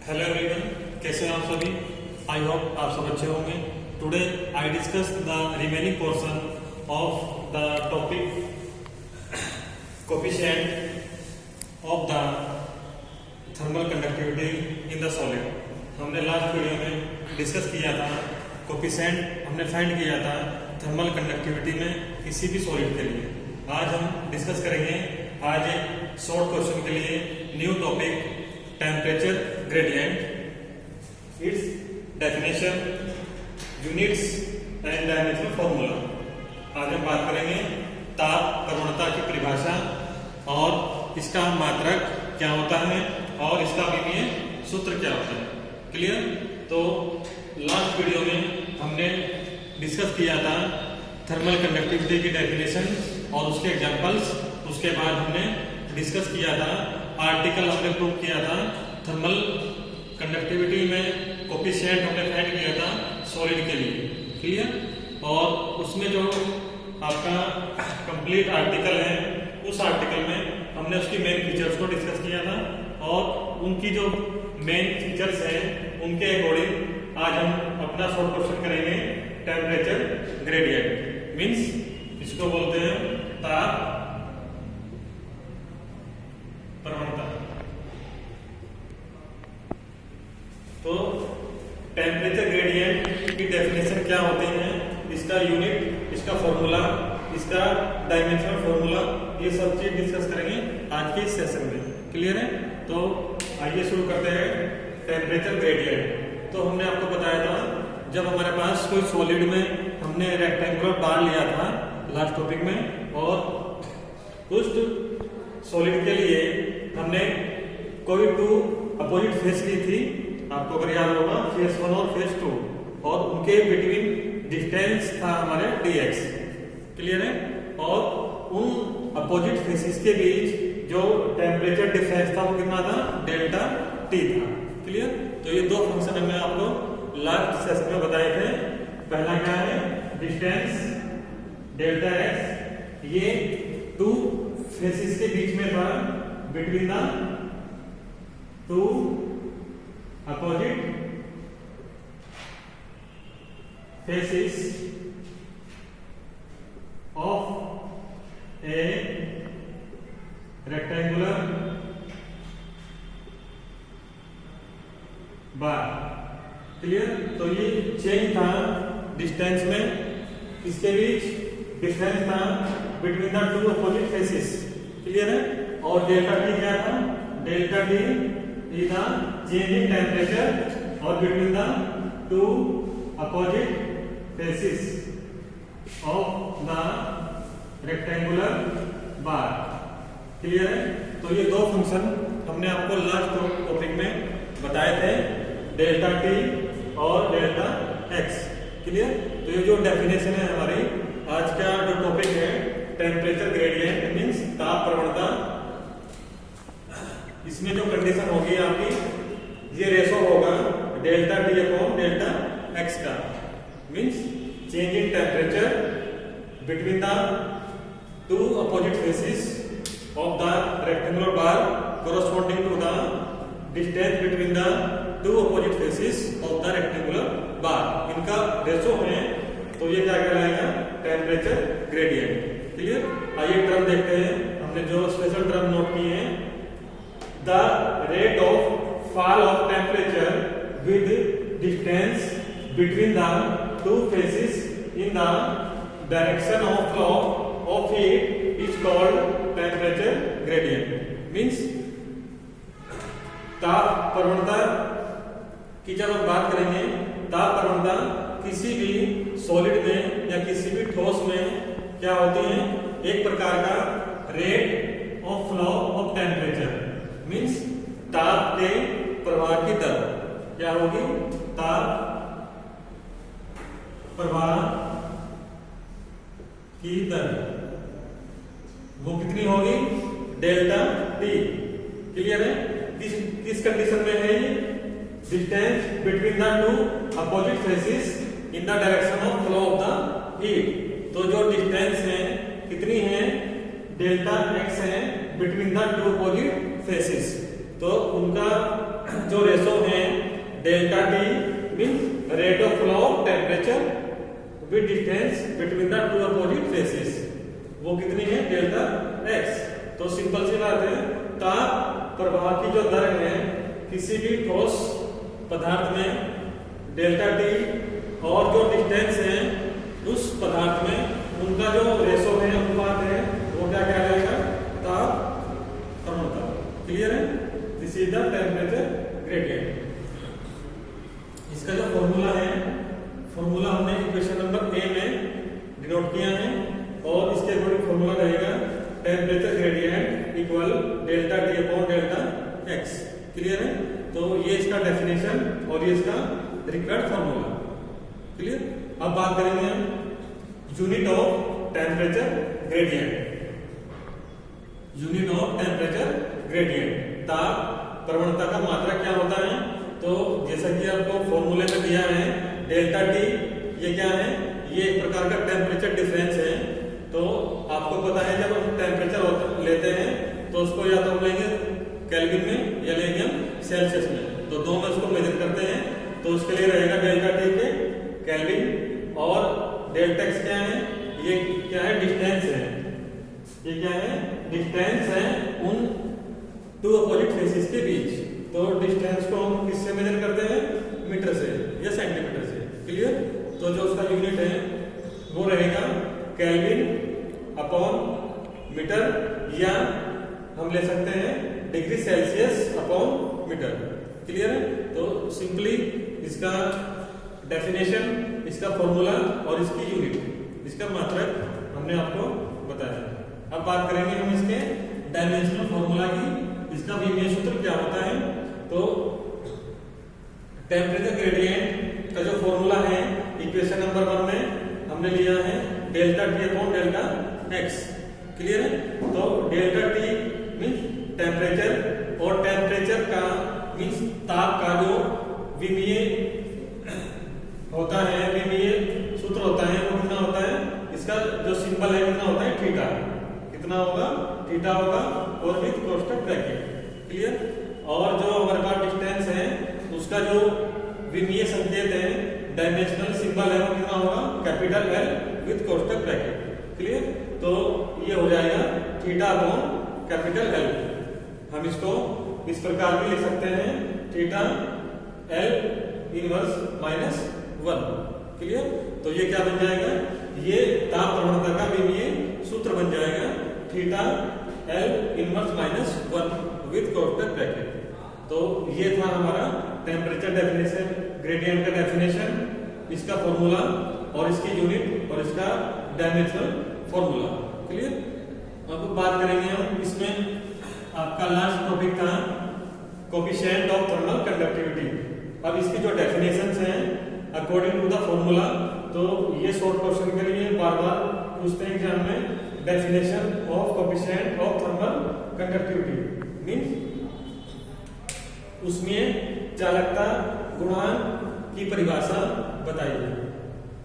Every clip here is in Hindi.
हेलो एवरीवन, कैसे हैं आप सभी। आई होप आप सब अच्छे होंगे। Today I discuss the remaining portion of the topic coefficient of the thermal conductivity in the solid. हमने लास्ट वीडियो में डिस्कस किया था कोफिशिएंट हमने फाइंड किया था थर्मल कंडक्टिविटी में किसी भी सॉलिड के लिए। आज हम डिस्कस करेंगे आज एक शॉर्ट क्वेश्चन के लिए new topic temperature gradient, it's definition, units and dimensional formula. आज हम बात करेंगे ताप प्रवणता की परिभाषा और इसका मात्रक क्या होता है और इसका विमीय सूत्र क्या होता है। क्लियर। तो लास्ट वीडियो में हमने डिस्कस किया था थर्मल कंडक्टिविटी की डेफिनेशन और उसके एग्जांपल्स। उसके बाद हमने डिस्कस किया था आर्टिकल, हमने प्रूव किया था थर्मल कंडक्टिविटी में कोफिशिएंट हमने फाइंड किया था सॉलिड के लिए। क्लियर। और उसमें जो आपका कंप्लीट आर्टिकल है, उस आर्टिकल में हमने उसकी मेन फीचर्स को डिस्कस किया था और उनकी जो मेन फीचर्स हैं उनके अकॉर्डिंग आज हम अपना शॉर्ट क्वेश्चन करेंगे टेम्परेचर ग्रेडियंट। मीन्स इसको बोलते हैं ताप प्रवणता। तो टेम्परेचर ग्रेडियंट की डेफिनेशन क्या होती है, इसका यूनिट, इसका फॉर्मूला, इसका डायमेंशनल फॉर्मूला, ये सब चीज डिस्कस करेंगे आज के इस सेशन में। क्लियर है। तो आइए शुरू करते हैं टेम्परेचर ग्रेडियंट। तो हमने आपको बताया था जब हमारे पास कोई सॉलिड में हमने रेक्टेंगुलर बार लिया था लास्ट टॉपिक में, और उस सॉलिड के लिए हमने कोई टू अपोजिट फेस ली थी, आपको अगर याद होगा फेस 1 और फेस 2, और उनके बिटवीन डिस्टेंस था हमारे dx। क्लियर है। और उन अपोजिट फेसिस के बीच जो टेम्परेचर डिफरेंस था वो कितना था, डेल्टा टी था। क्लियर। तो ये दो फंक्शन हमने आपको लास्ट सेशन में बताए थे। पहला क्या है, डिस्टेंस डेल्टा x, ये टू फेसिस के बीच में था, between the two opposite faces of a rectangular bar. Clear. तो ये चेंज था डिस्टेंस में, इसके बीच डिफरेंस था between the two opposite faces. Clear है। और डेल्टा टी क्या था, delta T is the change in temperature और between the two opposite faces of the rectangular bar. Clear है। तो ये दो फंक्शन हमने आपको लास्ट टॉपिक में बताए थे, डेल्टा टी और डेल्टा एक्स। क्लियर। तो ये जो डेफिनेशन है हमारी आज का जो टॉपिक है टेम्परेचर ग्रेडियंट मीन्स ताप प्रवणता, इसमें जो कंडीशन होगी आपकी, ये रेशो होगा delta T upon delta X का। Means change in temperature between the two opposite faces of the rectangular bar corresponding to the distance between the two opposite faces of the rectangular bar। इनका रेशो है, तो ये क्या कहलाएगा, टेम्परेचर ग्रेडियंट। क्लियर। आइए टर्म देखते हैं, हमने जो स्पेशल टर्म नोट किए हैं। The rate of fall of temperature with distance between the to faces in the direction of flow of heat is called temperature gradient. Means ताप प्रवणता की जब हम बात करेंगे, ताप प्रवणता किसी भी सॉलिड में या किसी भी ठोस में क्या होती है, एक प्रकार का rate of flow of temperature. Means ताप के प्रवाह की दर क्या होगी, ताप प्रवाह की दर वो कितनी होगी, डेल्टा टी। क्लियर है। किस कंडीशन में है ये, distance between the two opposite faces in the direction of flow of the heat. तो जो डिस्टेंस है कितनी है, डेल्टा एक्स है between the two opposite faces. तो उनका जो रेशो है delta T means rate of flow of temperature with distance between the two opposite faces, वो कितनी है डेल्टा एक्स। तो सिंपल सी बात है, ताप प्रवाह की जो दर है किसी भी ठोस पदार्थ में डेल्टा टी और जो डिस्टेंस है उस पदार्थ में उनका जो रेशो है अनुपात है वो क्या कहलाएगा, ताप प्रवणता। क्लियर है, this is the temperature gradient. इसका जो फॉर्मूला है, फॉर्मूला हमने इक्वेशन नंबर ए में डिनोट किया है और इसके अकॉर्डिंग फॉर्मूला रहेगा temperature gradient equal delta T upon delta x. Clear है, तो ये इसका डेफिनेशन और ये इसका रिक्वायर्ड फॉर्मूला। क्लियर, अब बात करेंगे हम unit of temperature gradient. Unit of temperature gradient, ताप प्रवणता का मात्रक क्या होता है। तो जैसा कि आपको फॉर्मूले में दिया है डेल्टा टी, ये क्या है, ये एक प्रकार का टेम्परेचर डिफरेंस है। तो आपको पता है जब हम टेम्परेचर लेते हैं तो उसको या तो हम लेंगे केल्विन में या लेंगे हम सेल्सियस में, तो दो में उसको मेजर करते हैं। तो उसके लिए रहेगा डेल्टा टी के केल्विन और डेल्टा एक्स क्या है, ये क्या है, डिस्टेंस है। ये क्या है, डिस्टेंस है उन टू अपोजिट फेसेस के बीच। तो डिस्टेंस को हम किससे मेजर करते हैं, मीटर से या सेंटीमीटर से। क्लियर, तो जो उसका यूनिट है वो रहेगा केल्विन अपॉन मीटर, या हम ले सकते हैं degree Celsius upon metre. Clear है, तो सिंपली इसका डेफिनेशन, इसका फॉर्मूला और इसकी यूनिट, इसका मात्रक हमने आपको बताया। अब बात करेंगे हम इसके डायमेंशनल फॉर्मूला की। इसका विमीय सूत्र क्या होता है। तो टेम्परेचर ग्रेडियंट का जो फॉर्मूला है इक्वेशन नंबर 1 में हमने लिया है delta T upon delta x. Clear है, तो डेल्टा टी मींस टेम्परेचर और टेम्परेचर का मींस ताप का जो विमीय होता है, विमीय सूत्र होता है, वो कितना होता है, इसका जो सिंबल है कितना होता है, थीटा। कितना होगा, थीटा होगा और विद कोष्ठक ब्रैकेट। क्लियर, और जो हमारे पास डिस्टेंस है उसका जो विमीय संकेत है, डायमेंशनल सिंबल है, वो कितना होगा, कैपिटल एल विद कोष्ठक ब्रैकेट। क्लियर, तो ये हो जाएगा थीटा अपॉन कैपिटल एल। हम इसको इस प्रकार भी लिख सकते हैं, theta L inverse minus 1। Clear, तो ये क्या बन जाएगा, ये ताप प्रवणता का विमीय सूत्र बन जाएगा, theta L inverse minus 1 with कोष्ठक ब्रैकेट। तो ये था हमारा टेम्परेचर डेफिनेशन, ग्रेडियंट का डेफिनेशन, इसका फॉर्मूला और इसकी यूनिट और इसका डायमेंशनल फॉर्मूला। क्लियर, अब बात करेंगे हम इसमें, आपका लास्ट टॉपिक था कोफिशिएंट ऑफ थर्मल कंडक्टिविटी। अब इसकी जो डेफिनेशंस हैं अकॉर्डिंग टू द फॉर्मूला, तो ये शॉर्ट क्वेश्चन के लिए बार बार पूछते हैं एग्जाम में, definition of coefficient of thermal conductivity means उसमें चालकता गुणांक की परिभाषा बताइए।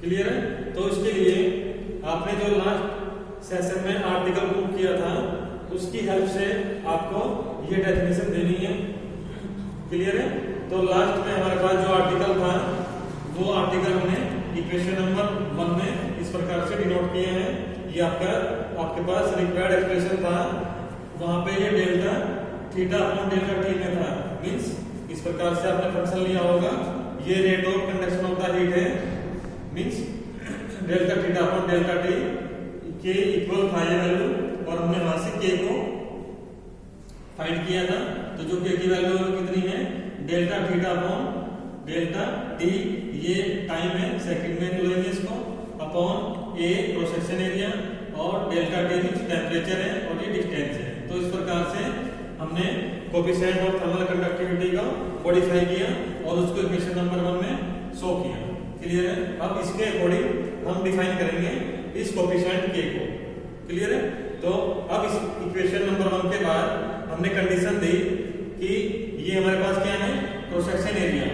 क्लियर है, तो इसके लिए आपने जो लास्ट सेशन में आर्टिकल प्रूव किया था उसकी हेल्प से आपको ये डेफिनेशन देनी है। क्लियर है, तो लास्ट में हमारे पास जो आर्टिकल था वो आर्टिकल हमने इक्वेशन नंबर 1 में इस प्रकार से डिनोट किए हैं। ये आपके पास रिक्वायर्ड एक्सप्रेशन था, वहां पे ये delta theta upon delta T में था, मींस इस प्रकार से आपने फंक्शन लिया होगा। ये rate of conduction of the heat है, means delta theta upon delta T के इक्वल था ये वैल्यू, और हमने वहां से के को फाइंड किया था। तो जो के की वैल्यू कितनी है, delta theta upon delta T, ये टाइम है, सेकंड में लेंगे इसको, अपॉन ए क्रॉस सेक्शन एरिया, और डेल्टा टी मींस टेम्परेचर है और ये डिस्टेंस है। तो इस प्रकार से हमने कोफिशिएंट ऑफ थर्मल कंडक्टिविटी का मॉडिफाई किया और उसको इक्वेशन नंबर 1 में शो किया। क्लियर है, अब इसके अकॉर्डिंग हम डिफाइन करेंगे इस कोफिशिएंट के को। क्लियर है, तो अब इस इक्वेशन नंबर 1 के बाद हमने कंडीशन दी कि ये हमारे पास क्या है, क्रॉस सेक्शन एरिया।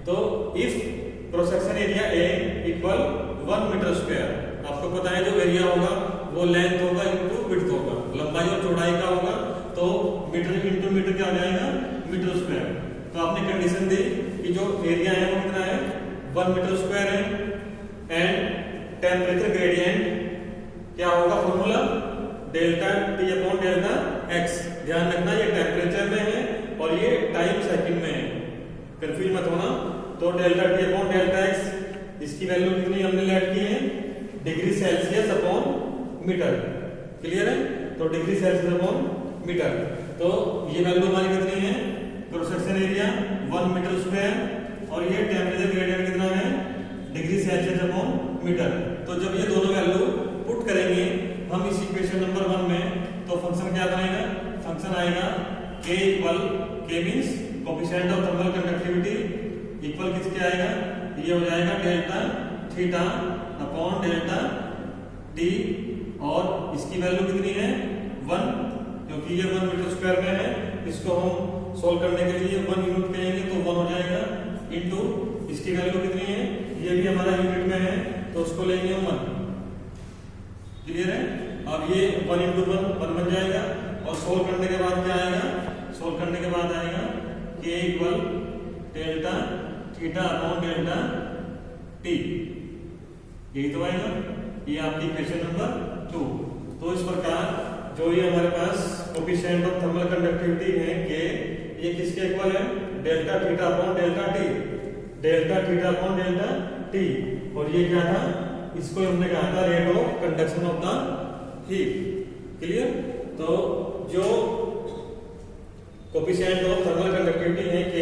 तो if cross section area A equal 1 metre square, आपको पता है जो एरिया होगा वो लेंथ होगा इंटू विड्थ होगा, लंबाई और चौड़ाई का होगा, तो मीटर इंटू मीटर क्या आ जाएगा, मीटर स्क्वायर। तो आपने कंडीशन दी कि जो एरिया है वो कितना है 1 मीटर स्क्वायर है एंड टेम्परेचर ग्रेडियंट क्या होगा formula delta T upon delta x. ध्यान रखना ये टेम्परेचर में है और ये टाइम सेकंड में है, कंफ्यूज मत होना। तो delta T upon delta X इसकी वैल्यू कितनी हमने लेट की है degree Celsius upon metre. Clear है? तो डिग्री सेल्सियस अपॉन मीटर, तो ये वैल्यू हमारी कितनी है cross section area 1 metre square और ये टेम्परेचर ग्रेडियंट कितना है डिग्री सेल्सियस अपॉन मीटर। तो जब ये दोनों वैल्यू पुट करेंगे हम इस इक्वेशन नंबर 1 में, तो फंक्शन क्या बनेगा, फंक्शन आएगा k equal k means coefficient of thermal conductivity equal किसके आएगा, ये हो जाएगा delta theta upon delta T और इसकी वैल्यू कितनी है 1, क्योंकि ये 1 मीटर स्क्वायर में है, इसको हम सोल्व करने के लिए 1 यूनिट कहेंगे तो 1 हो जाएगा इनटू इसकी वैल्यू कितनी है, ये भी हमारा यूनिट में है तो उसको लेंगे हम 1। क्लियर है? अब ये 1 इंटू 1 बन जाएगा और सोल्व करने के बाद क्या आएगा, सोल्व करने के बाद आएगा k equal delta theta upon delta T, यही तो आएगा, ये आपकी इक्वेशन नंबर 2। तो इस प्रकार जो ये हमारे पास कोएफिशिएंट ऑफ थर्मल कंडक्टिविटी है k, ये किसके इक्वल है delta theta upon delta T, delta theta upon delta T, और ये क्या था, इसको हमने कहा था rate of conduction of the heat. Clear? तो जो कोएफिशिएंट ऑफ थर्मल कंडक्टिविटी है k,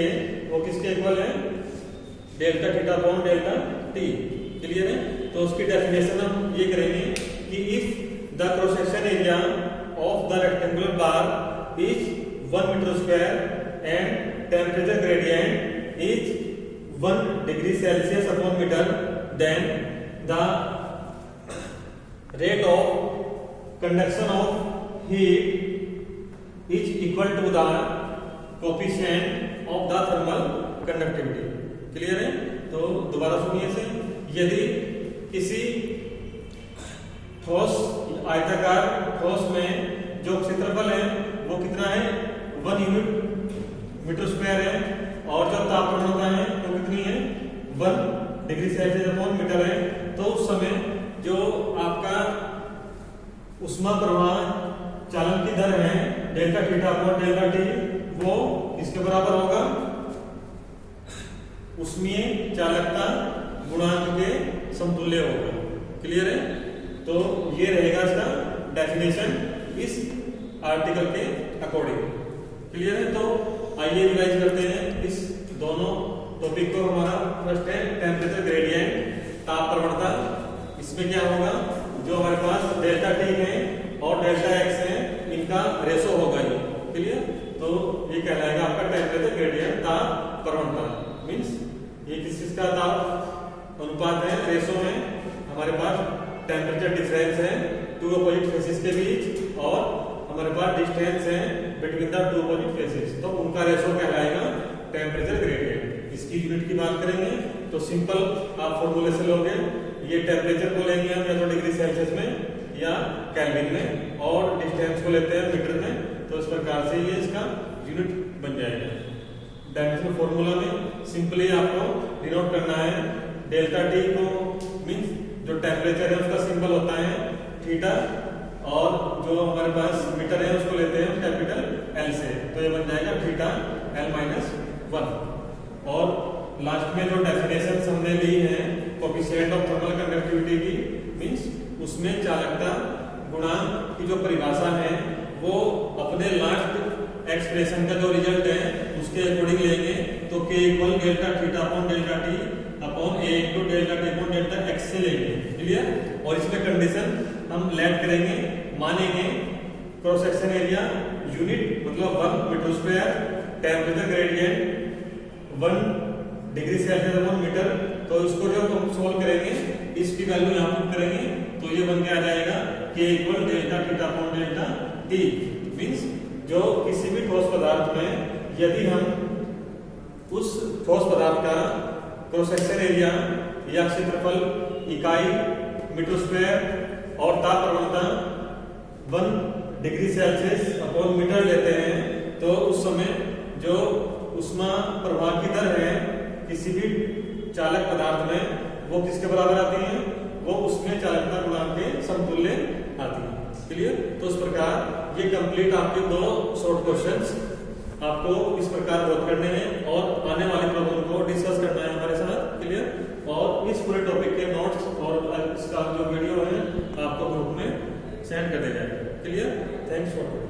वो किसके इक्वल है delta theta upon delta T. Clear है? तो उसकी डेफिनेशन हम ये करेंगे कि if the cross section area of the rectangular bar is 1 metre square and temperature gradient is 1 degree Celsius upon metre, then the rate of conduction of heat is equal to the coefficient of the thermal conductivity। Clear है? तो दोबारा सुनिए से, यदि किसी ठोस आयताकार ठोस में जो क्षेत्रफल है वो कितना है 1 यूनिट मीटर स्क्वायर है और जब तापमान होता है तो कितनी है 1 डिग्री सेल्सियस अपॉन मीटर है, तो उस समय जो आपका उष्मा प्रवाह चालन की दर है delta theta upon delta T, वो किसके बराबर होगा, उष्मीय चालकता गुणांक के समतुल्य होगा। क्लियर है? तो ये रहेगा इसका डेफिनेशन इस आर्टिकल के अकॉर्डिंग। क्लियर है? तो आइए रिवाइज करते हैं इस दोनों टॉपिक को। हमारा फर्स्ट है टेम्परेचर ग्रेडियंट, ताप प्रवणता। इसमें क्या होगा, जो हमारे पास डेल्टा टी है और डेल्टा एक्स है, इनका रेशो होगा ये। क्लियर? तो ये कहलाएगा आपका टेम्परेचर ग्रेडियंट ताप प्रवणता, मींस ये किस का ताप अनुपात है, रेशो में हमारे पास टेम्परेचर डिफरेंस है टू अपोजिट फेसेस के बीच और हमारे पास डिस्टेंस है between the two opposite faces, तो उनका रेशो कहलाएगा टेम्परेचर ग्रेडियंट। इसकी यूनिट की बात करेंगे तो सिंपल आप फॉर्मूले से लोगे, ये टेम्परेचर को लेंगे हम या तो डिग्री सेल्सियस में या केल्विन में और डिस्टेंस को लेते हैं मीटर में, तो इस प्रकार से ये इसका यूनिट बन जाएगा। डायमेंशनल फॉर्मूला में सिंपली आपको डिनोट करना है डेल्टा टी को, मींस जो टेम्परेचर है उसका सिंबल होता है थीटा और जो हमारे पास मीटर है उसको लेते हैं कैपिटल एल से, तो ये बन जाएगा थीटा L-1। और लास्ट में जो डेफिनेशन हमने ली है कोएफिशिएंट ऑफ थर्मल कंडक्टिविटी की, मींस उसमें चालकता गुणांक की जो परिभाषा है वो अपने लास्ट एक्सप्रेशन का जो रिजल्ट है उसके अकॉर्डिंग लेंगे, तो k equal delta theta upon delta T upon a into delta T upon delta x से लेंगे। क्लियर? और इसमें कंडीशन हम लेट करेंगे, मानेंगे क्रॉस सेक्शन एरिया यूनिट मतलब 1 metre square, temperature gradient 1 degree Celsius upon metre, तो इसको जब हम सोल्व करेंगे इसकी वैल्यू यहाँ पुट करेंगे तो ये बन के आ जाएगा k equal delta theta upon delta T. Means जो किसी भी ठोस पदार्थ में यदि हम उस ठोस पदार्थ का क्रॉस सेक्शन एरिया या क्षेत्रफल इकाई मीटर स्क्वायर और ताप प्रवणता 1 डिग्री सेल्सियस अपॉन मीटर लेते हैं, तो उस समय जो उष्मा प्रवाह की दर है किसी भी चालक पदार्थ में वो किसके बराबर आती है, वो उसमें चालकता गुणांक के समतुल्य आती है। क्लियर? तो इस प्रकार ये कंप्लीट आपके 2 शॉर्ट क्वेश्चंस आपको इस प्रकार हल करने हैं और आने वाले प्रॉब्लम को डिस्कस करना है हमारे साथ। क्लियर? और इस पूरे टॉपिक के नोट्स और इसका जो वीडियो है आपको ग्रुप में सेंड कर दिया जाएगा। क्लियर? Thanks for